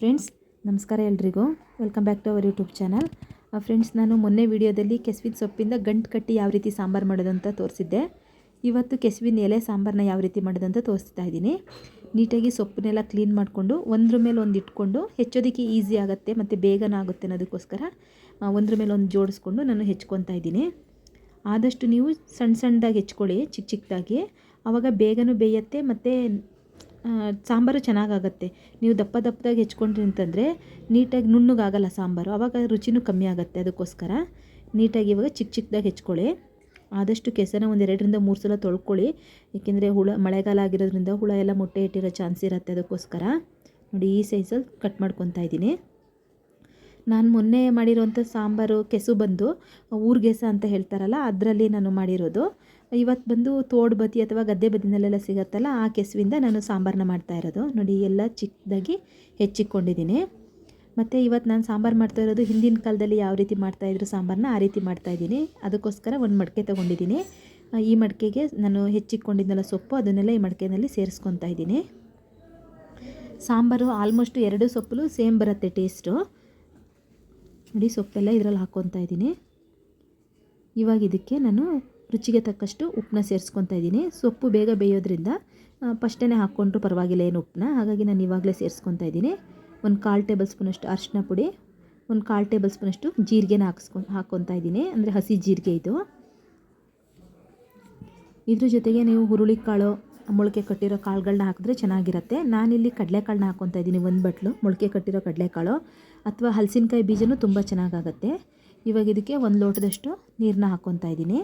Friends ನಮಸ್ಕಾರ ಎಲ್ರಿಗೂ welcome back to our YouTube channel. Friends, ನಾನು ಮೊನ್ನೆ ವಿಡಿಯೋದಲ್ಲಿ ಕೆಸುವಿನ ಸೊಪ್ಪಿಂದ ಗಂಟು ಕಟ್ಟಿ ಯಾವ ರೀತಿ ಸಾಂಬಾರು ಮಾಡೋದು ಅಂತ ತೋರಿಸಿದ್ದೆ. ಇವತ್ತು ಕೆಸುವಿನ ಎಲೆ ಸಾಂಬಾರನ್ನ ಯಾವ ರೀತಿ ಮಾಡೋದು ಅಂತ ತೋರಿಸ್ತಾ ಇದ್ದೀನಿ. ನೀಟಾಗಿ ಸೊಪ್ಪನ್ನೆಲ್ಲ ಕ್ಲೀನ್ ಮಾಡಿಕೊಂಡು ಒಂದ್ರ ಮೇಲೆ ಒಂದು ಇಟ್ಕೊಂಡು ಹೆಚ್ಚೋದಕ್ಕೆ ಈಸಿ ಆಗುತ್ತೆ ಮತ್ತು ಬೇಗನ ಆಗುತ್ತೆ ಅನ್ನೋದಕ್ಕೋಸ್ಕರ ಒಂದ್ರ ಮೇಲೆ ಒಂದು ಜೋಡಿಸ್ಕೊಂಡು ನಾನು ಹೆಚ್ಕೊತಾ ಇದ್ದೀನಿ. ಆದಷ್ಟು ನೀವು ಸಣ್ಣದಾಗಿ ಹೆಚ್ಕೊಳ್ಳಿ, ಚಿಕ್ಕದಾಗಿ. ಆವಾಗ ಬೇಗನೂ ಬೇಯುತ್ತೆ ಮತ್ತು ಸಾಂಬಾರು ಚೆನ್ನಾಗಾಗತ್ತೆ. ನೀವು ದಪ್ಪದಾಗಿ ಹೆಚ್ಕೊಂಡ್ರಿ ಅಂತಂದರೆ ನೀಟಾಗಿ ನುಣ್ಣಗಾಗಲ್ಲ ಸಾಂಬಾರು, ಆವಾಗ ರುಚಿನೂ ಕಮ್ಮಿ ಆಗುತ್ತೆ. ಅದಕ್ಕೋಸ್ಕರ ನೀಟಾಗಿ ಇವಾಗ ಚಿಕ್ಕದಾಗಿ ಹೆಚ್ಕೊಳ್ಳಿ. ಆದಷ್ಟು ಕೆಸನ ಒಂದು 2-3 ಸಲ ತೊಳ್ಕೊಳ್ಳಿ, ಏಕೆಂದರೆ ಮಳೆಗಾಲ ಆಗಿರೋದ್ರಿಂದ ಹುಳ ಎಲ್ಲ ಮೊಟ್ಟೆ ಇಟ್ಟಿರೋ ಚಾನ್ಸ್ ಇರುತ್ತೆ. ಅದಕ್ಕೋಸ್ಕರ ನೋಡಿ ಈ ಸೈಜಲ್ಲಿ ಕಟ್ ಮಾಡ್ಕೊತಾ ಇದ್ದೀನಿ. ನಾನು ಮೊನ್ನೆ ಮಾಡಿರೋಂಥ ಸಾಂಬಾರು ಕೆಸು ಬಂದು ಊರ್ಗೆಸ ಅಂತ ಹೇಳ್ತಾರಲ್ಲ, ಅದರಲ್ಲಿ ನಾನು ಮಾಡಿರೋದು. ಇವತ್ತು ಬಂದು ತೋಡು ಬದಿ ಅಥವಾ ಗದ್ದೆ ಬದಿನಲ್ಲೆಲ್ಲ ಸಿಗುತ್ತಲ್ಲ, ಆ ಕೆಸುವಿಂದ ನಾನು ಸಾಂಬಾರನ್ನ ಮಾಡ್ತಾಯಿರೋದು. ನೋಡಿ ಎಲ್ಲ ಚಿಕ್ಕದಾಗಿ ಹೆಚ್ಚಿಕೊಂಡಿದ್ದೀನಿ. ಮತ್ತು ಇವತ್ತು ನಾನು ಸಾಂಬಾರು ಮಾಡ್ತಾ ಇರೋದು ಹಿಂದಿನ ಕಾಲದಲ್ಲಿ ಯಾವ ರೀತಿ ಮಾಡ್ತಾಯಿದ್ರು ಸಾಂಬಾರನ್ನ ಆ ರೀತಿ ಮಾಡ್ತಾಯಿದ್ದೀನಿ. ಅದಕ್ಕೋಸ್ಕರ ಒಂದು ಮಡಿಕೆ ತೊಗೊಂಡಿದ್ದೀನಿ. ಈ ಮಡಿಕೆಗೆ ನಾನು ಹೆಚ್ಚಿಕೊಂಡಿದ್ದೆಲ್ಲ ಸೊಪ್ಪು ಅದನ್ನೆಲ್ಲ ಈ ಮಡಿಕೆಯಲ್ಲಿ ಸೇರಿಸ್ಕೊತಾ ಇದ್ದೀನಿ. ಸಾಂಬಾರು ಆಲ್ಮೋಸ್ಟ್ 2 ಸೊಪ್ಪು ಸೇಮ್ ಬರುತ್ತೆ ಟೇಸ್ಟು. ನೋಡಿ ಸೊಪ್ಪೆಲ್ಲ ಇದರಲ್ಲಿ ಹಾಕ್ಕೊತಾ ಇದ್ದೀನಿ. ಇವಾಗ ಇದಕ್ಕೆ ನಾನು ರುಚಿಗೆ ತಕ್ಕಷ್ಟು ಉಪ್ಪನ್ನ ಸೇರಿಸ್ಕೊತಾ ಇದ್ದೀನಿ. ಸೊಪ್ಪು ಬೇಗ ಬೇಯೋದ್ರಿಂದ ಫಸ್ಟೇ ಹಾಕ್ಕೊಂಡ್ರೂ ಪರವಾಗಿಲ್ಲ ಏನು ಉಪ್ಪನ್ನ, ಹಾಗಾಗಿ ನಾನು ಇವಾಗಲೇ ಸೇರಿಸ್ಕೊತಾ ಇದ್ದೀನಿ. ಒಂದು 1/4 ಟೇಬಲ್ ಸ್ಪೂನಷ್ಟು ಅರಿಶಿನ ಪುಡಿ, ಒಂದು 1/4 ಟೇಬಲ್ ಸ್ಪೂನಷ್ಟು ಜೀರಿಗೆನ ಹಾಕ್ಕೊತಾ ಇದ್ದೀನಿ, ಅಂದರೆ ಹಸಿ ಜೀರಿಗೆ ಇದು. ಇದ್ರ ಜೊತೆಗೆ ನೀವು ಹುರುಳಿಕಾಳು, ಮೊಳಕೆ ಕಟ್ಟಿರೋ ಕಾಳುಗಳನ್ನ ಹಾಕಿದ್ರೆ ಚೆನ್ನಾಗಿರುತ್ತೆ. ನಾನಿಲ್ಲಿ ಕಡಲೆಕಾಳನ್ನ ಹಾಕ್ಕೊತಾ ಇದ್ದೀನಿ, 1 ಬಟ್ಲು ಮೊಳಕೆ ಕಟ್ಟಿರೋ ಕಡಲೆಕಾಳು ಅಥವಾ ಹಲಸಿನಕಾಯಿ ಬೀಜನೂ ತುಂಬ ಚೆನ್ನಾಗಾಗುತ್ತೆ. ಇವಾಗ ಇದಕ್ಕೆ 1 ಲೋಟದಷ್ಟು ನೀರನ್ನ ಹಾಕ್ಕೊತಾ ಇದ್ದೀನಿ.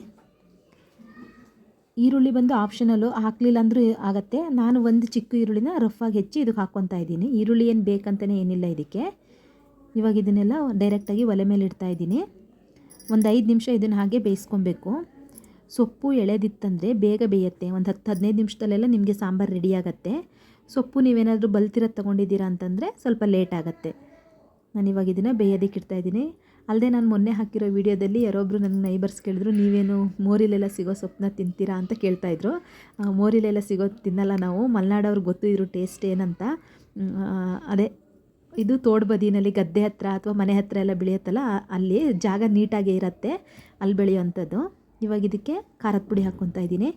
ಈರುಳ್ಳಿ ಬಂದು ಆಪ್ಷನಲ್ಲು, ಹಾಕಲಿಲ್ಲ ಅಂದರೂ ಆಗುತ್ತೆ. ನಾನು ಒಂದು ಚಿಕ್ಕ ಈರುಳ್ಳಿನ ರಫಾಗಿ ಹೆಚ್ಚಿ ಇದಕ್ಕೆ ಹಾಕ್ಕೊತಾ ಇದ್ದೀನಿ. ಈರುಳ್ಳಿ ಏನು ಬೇಕಂತಲೇ ಏನಿಲ್ಲ ಇದಕ್ಕೆ. ಇವಾಗ ಇದನ್ನೆಲ್ಲ ಡೈರೆಕ್ಟಾಗಿ ಒಲೆ ಮೇಲೆ ಇಡ್ತಾ ಇದ್ದೀನಿ. ಒಂದು 5 ನಿಮಿಷ ಇದನ್ನು ಹಾಗೆ ಬೇಯಿಸ್ಕೊಬೇಕು. ಸೊಪ್ಪು ಎಳೆದಿತ್ತಂದರೆ ಬೇಗ ಬೇಯುತ್ತೆ. ಒಂದು 10-15 ನಿಮಿಷದಲ್ಲೆಲ್ಲ ನಿಮಗೆ ಸಾಂಬಾರು ರೆಡಿ ಆಗುತ್ತೆ. ಸೊಪ್ಪು ನೀವೇನಾದರೂ ಬಲ್ತಿರೋದು ತೊಗೊಂಡಿದ್ದೀರಾ ಅಂತಂದರೆ ಸ್ವಲ್ಪ ಲೇಟ್ ಆಗುತ್ತೆ. ನಾನು ಇವಾಗ ಇದನ್ನು ಬೇಯೋದಕ್ಕೆ ಇಡ್ತಾಯಿದ್ದೀನಿ. ಅಲ್ಲದೆ ನಾನು ಮೊನ್ನೆ ಹಾಕಿರೋ ವಿಡಿಯೋದಲ್ಲಿ ಯಾರೊಬ್ಬರು ನನ್ನ ನೈಬರ್ಸ್ ಕೇಳಿದ್ರು, ನೀವೇನು ಮೋರಿಲೆಲ್ಲ ಸಿಗೋ ಸೊಪ್ಪನ್ನ ತಿಂತೀರಾ ಅಂತ ಕೇಳ್ತಾಯಿದ್ರು. ಮೋರಿಲೆಲ್ಲ ಸಿಗೋದು ತಿನ್ನಲ್ಲ ನಾವು, ಮಲೆನಾಡವ್ರಿಗೆ ಗೊತ್ತು ಇದ್ರ ಟೇಸ್ಟ್ ಏನಂತ. ಅದೇ ಇದು ತೋಡು ಬದಿನಲ್ಲಿ ಗದ್ದೆ ಹತ್ರ ಅಥವಾ ಮನೆ ಹತ್ರ ಎಲ್ಲ ಬೆಳೆಯುತ್ತಲ್ಲ, ಅಲ್ಲಿ ಜಾಗ ನೀಟಾಗಿ ಇರುತ್ತೆ, ಅಲ್ಲಿ ಬೆಳೆಯುವಂಥದ್ದು. ಇವಾಗ ಇದಕ್ಕೆ ಖಾರದ ಪುಡಿ ಹಾಕ್ಕೊತಾ ಇದ್ದೀನಿ.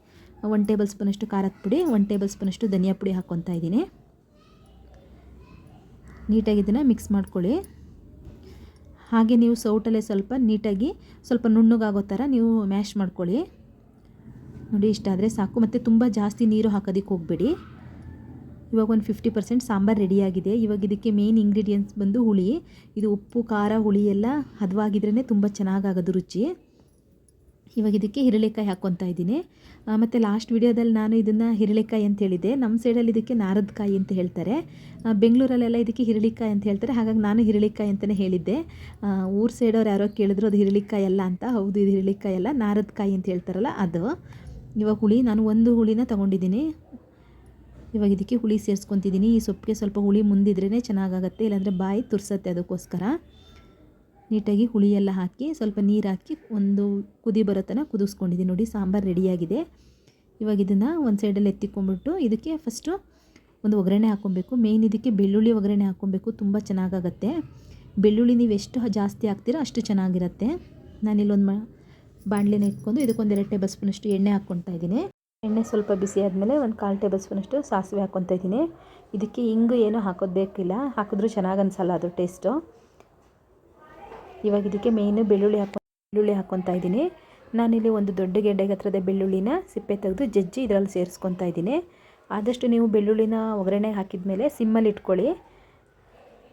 1 ಟೇಬಲ್ ಸ್ಪೂನಷ್ಟು ಖಾರದ ಪುಡಿ, 1 ಟೇಬಲ್ ಸ್ಪೂನಷ್ಟು ಧನಿಯಾ ಪುಡಿ ಹಾಕ್ಕೊತಾ ಇದ್ದೀನಿ. ನೀಟಾಗಿ ಇದನ್ನು ಮಿಕ್ಸ್ ಮಾಡ್ಕೊಳ್ಳಿ. ಹಾಗೆ ನೀವು ಸೌಟಲ್ಲೇ ಸ್ವಲ್ಪ ನೀಟಾಗಿ ಸ್ವಲ್ಪ ನುಣ್ಣಗಾಗೋ ಥರ ನೀವು ಮ್ಯಾಶ್ ಮಾಡ್ಕೊಳ್ಳಿ. ನೋಡಿ ಇಷ್ಟಾದರೆ ಸಾಕು. ಮತ್ತು ತುಂಬ ಜಾಸ್ತಿ ನೀರು ಹಾಕೋದಕ್ಕೆ ಹೋಗಬೇಡಿ. ಇವಾಗ ಒಂದು 50% ಸಾಂಬಾರು ರೆಡಿಯಾಗಿದೆ. ಇವಾಗ ಇದಕ್ಕೆ ಮೇನ್ ಇಂಗ್ರೀಡಿಯೆಂಟ್ಸ್ ಬಂದು ಹುಳಿ. ಇದು ಉಪ್ಪು ಖಾರ ಹುಳಿ ಎಲ್ಲ ಹದವಾಗಿದ್ರೇ ತುಂಬ ಚೆನ್ನಾಗಾಗೋದು ರುಚಿ. ಇವಾಗ ಇದಕ್ಕೆ ಹಿರಳೆಕಾಯಿ ಹಾಕ್ಕೊತಾ ಇದ್ದೀನಿ. ಮತ್ತು ಲಾಸ್ಟ್ ವಿಡಿಯೋದಲ್ಲಿ ನಾನು ಇದನ್ನು ಹಿರಳೆಕಾಯಿ ಅಂತ ಹೇಳಿದ್ದೆ. ನಮ್ಮ ಸೈಡಲ್ಲಿ ಇದಕ್ಕೆ ನಾರದಕಾಯಿ ಅಂತ ಹೇಳ್ತಾರೆ, ಬೆಂಗಳೂರಲ್ಲೆಲ್ಲ ಇದಕ್ಕೆ ಹಿರಳಿಕಾಯಿ ಅಂತ ಹೇಳ್ತಾರೆ. ಹಾಗಾಗಿ ನಾನು ಹಿರಳೆಕಾಯಿ ಅಂತಲೇ ಹೇಳಿದ್ದೆ. ಊರು ಸೈಡವ್ರು ಯಾರೋ ಕೇಳಿದ್ರು ಅದು ಹಿರಳೆಕಾಯಿ ಅಲ್ಲ ಅಂತ. ಹೌದು, ಇದು ಹಿರಳೆಕಾಯಿ ಅಲ್ಲ, ನಾರದಕಾಯಿ ಅಂತ ಹೇಳ್ತಾರಲ್ಲ ಅದು. ಇವಾಗ ಹುಳಿ ನಾನು 1 ಹುಳಿನ ತೊಗೊಂಡಿದ್ದೀನಿ. ಇವಾಗ ಇದಕ್ಕೆ ಹುಳಿ ಸೇರಿಸ್ಕೊತಿದ್ದೀನಿ. ಈ ಸೊಪ್ಪಿಗೆ ಸ್ವಲ್ಪ ಹುಳಿ ಮುಂದಿದ್ರೇ ಚೆನ್ನಾಗಾಗುತ್ತೆ, ಇಲ್ಲಾಂದರೆ ಬಾಯಿ ತುರ್ಸತ್ತೆ. ಅದಕ್ಕೋಸ್ಕರ ನೀಟಾಗಿ ಹುಳಿ ಎಲ್ಲ ಹಾಕಿ ಸ್ವಲ್ಪ ನೀರು ಹಾಕಿ ಒಂದು ಕುದಿ ಬರೋ ತನಕ ಕುದಿಸ್ಕೊಂಡಿದ್ದೀನಿ. ನೋಡಿ ಸಾಂಬಾರು ರೆಡಿಯಾಗಿದೆ. ಇವಾಗ ಇದನ್ನು ಒಂದು ಸೈಡಲ್ಲಿ ಎತ್ತಿಕೊಂಡ್ಬಿಟ್ಟು ಇದಕ್ಕೆ ಫಸ್ಟು ಒಂದು ಒಗ್ಗರಣೆ ಹಾಕ್ಕೊಬೇಕು. ಮೇಯ್ನ್ ಇದಕ್ಕೆ ಬೆಳ್ಳುಳ್ಳಿ ಒಗ್ಗರಣೆ ಹಾಕ್ಕೊಬೇಕು, ತುಂಬ ಚೆನ್ನಾಗಾಗತ್ತೆ. ಬೆಳ್ಳುಳ್ಳಿ ನೀವು ಎಷ್ಟು ಜಾಸ್ತಿ ಹಾಕ್ತೀರೋ ಅಷ್ಟು ಚೆನ್ನಾಗಿರುತ್ತೆ. ನಾನಿಲ್ಲೊಂದು ಬಾಣಲೆನ ಇಟ್ಕೊಂಡು ಇದಕ್ಕೊಂದು 2 ಟೇಬಲ್ ಸ್ಪೂನಷ್ಟು ಎಣ್ಣೆ ಹಾಕ್ಕೊತಾ ಇದ್ದೀನಿ. ಎಣ್ಣೆ ಸ್ವಲ್ಪ ಬಿಸಿ ಆದಮೇಲೆ ಒಂದು 1/4 ಟೇಬಲ್ ಸ್ಪೂನಷ್ಟು ಸಾಸಿವೆ ಹಾಕ್ಕೊತಾ ಇದ್ದೀನಿ. ಇದಕ್ಕೆ ಹಿಂಗು ಏನೂ ಹಾಕೋದು ಬೇಕಿಲ್ಲ, ಹಾಕಿದ್ರೂ ಚೆನ್ನಾಗಿ ಅನಿಸಲ್ಲ ಅದು ಟೇಸ್ಟು. ಇವಾಗ ಇದಕ್ಕೆ ಮೇಯ್ನು ಬೆಳ್ಳುಳ್ಳಿ ಹಾಕ್ಕೊತಾ ಇದ್ದೀನಿ. ನಾನಿಲ್ಲಿ ಒಂದು ದೊಡ್ಡ ಗೆಡ್ಡೆ ಹತ್ರದ ಬೆಳ್ಳುಳ್ಳಿನ ಸಿಪ್ಪೆ ತೆಗೆದು ಜಜ್ಜಿ ಇದರಲ್ಲಿ ಸೇರಿಸ್ಕೊತಾ ಇದ್ದೀನಿ. ಆದಷ್ಟು ನೀವು ಬೆಳ್ಳುಳ್ಳಿನ ಒಗ್ಗರಣೆಗೆ ಹಾಕಿದ ಮೇಲೆ ಸಿಮ್ಮಲ್ಲಿ ಇಟ್ಕೊಳ್ಳಿ,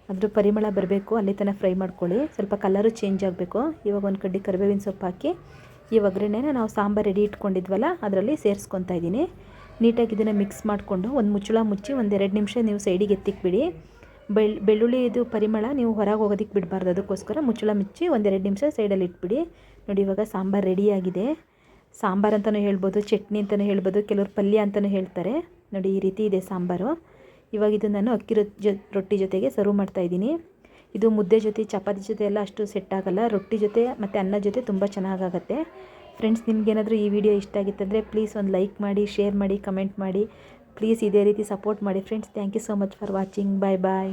ಅದ್ರ ಪರಿಮಳ ಬರಬೇಕು, ಅಲ್ಲಿ ತನಕ ಫ್ರೈ ಮಾಡ್ಕೊಳ್ಳಿ. ಸ್ವಲ್ಪ ಕಲರು ಚೇಂಜ್ ಆಗಬೇಕು. ಇವಾಗ ಒಂದು ಕಡ್ಡಿ ಕರಿಬೇವಿನ ಸೊಪ್ಪು ಹಾಕಿ ಈ ಒಗ್ಗರಣೆನ ನಾವು ಸಾಂಬಾರು ರೆಡಿ ಇಟ್ಕೊಂಡಿದ್ವಲ್ಲ ಅದರಲ್ಲಿ ಸೇರಿಸ್ಕೊತಾ ಇದ್ದೀನಿ. ನೀಟಾಗಿ ಇದನ್ನು ಮಿಕ್ಸ್ ಮಾಡಿಕೊಂಡು ಒಂದು ಮುಚ್ಚಳ ಮುಚ್ಚಿ ಒಂದು 2 ನಿಮಿಷ ನೀವು ಸೈಡಿಗೆ ಎತ್ತಿಕ್ಬಿಡಿ. ಬೆಳ್ಳುಳ್ಳಿ ಇದು ಪರಿಮಳ ನೀವು ಹೊರಗೆ ಹೋಗೋದಕ್ಕೆ ಬಿಡಬಾರ್ದು. ಅದಕ್ಕೋಸ್ಕರ ಮುಚ್ಚಳ ಮುಚ್ಚಿ ಒಂದು 2 ನಿಮಿಷ ಸೈಡಲ್ಲಿ ಇಟ್ಬಿಡಿ. ನೋಡಿ ಇವಾಗ ಸಾಂಬಾರು ರೆಡಿಯಾಗಿದೆ. ಸಾಂಬಾರು ಅಂತಲೂ ಹೇಳ್ಬೋದು, ಚಟ್ನಿ ಅಂತಲೂ ಹೇಳ್ಬೋದು, ಕೆಲವರು ಪಲ್ಯ ಅಂತಲೂ ಹೇಳ್ತಾರೆ. ನೋಡಿ ಈ ರೀತಿ ಇದೆ ಸಾಂಬಾರು. ಇವಾಗ ಇದು ನಾನು ಅಕ್ಕಿ ರೊಟ್ಟಿ ಜೊತೆಗೆ ಸರ್ವ್ ಮಾಡ್ತಾಯಿದ್ದೀನಿ. ಇದು ಮುದ್ದೆ ಜೊತೆ ಚಪಾತಿ ಜೊತೆ ಎಲ್ಲ ಅಷ್ಟು ಸೆಟ್ ಆಗೋಲ್ಲ, ರೊಟ್ಟಿ ಜೊತೆ ಮತ್ತು ಅನ್ನ ಜೊತೆ ತುಂಬ ಚೆನ್ನಾಗಾಗತ್ತೆ. ಫ್ರೆಂಡ್ಸ್, ನಿಮಗೇನಾದರೂ ಈ ವಿಡಿಯೋ ಇಷ್ಟ ಆಗಿತ್ತಂದರೆ ಪ್ಲೀಸ್ ಒಂದು ಲೈಕ್ ಮಾಡಿ, ಶೇರ್ ಮಾಡಿ, ಕಮೆಂಟ್ ಮಾಡಿ. ಪ್ಲೀಸ್ ಇದೇ ರೀತಿ ಸಪೋರ್ಟ್ ಮಾಡಿ friends. Thank you so much for watching. Bye bye.